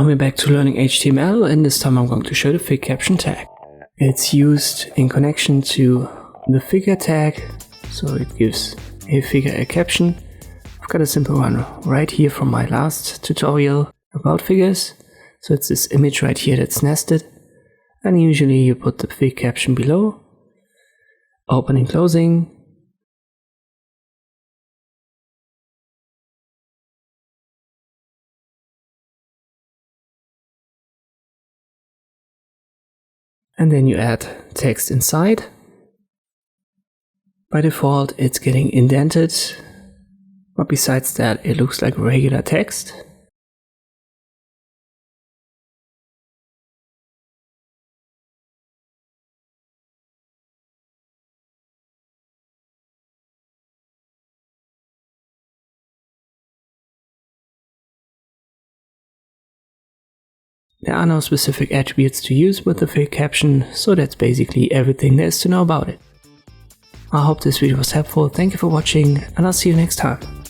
Now we're back to learning HTML, and this time I'm going to show the Figcaption tag. It's used in connection to the figure tag, so it gives a figure a caption. I've got a simple one right here from my last tutorial about figures. So it's this image right here that's nested, and usually you put the Figcaption below, opening, closing, and then you add text inside. By default it's getting indented, but besides that it looks like regular text. There are no specific attributes to use with the Figcaption, so that's basically everything there is to know about it. I hope this video was helpful, thank you for watching, and I'll see you next time.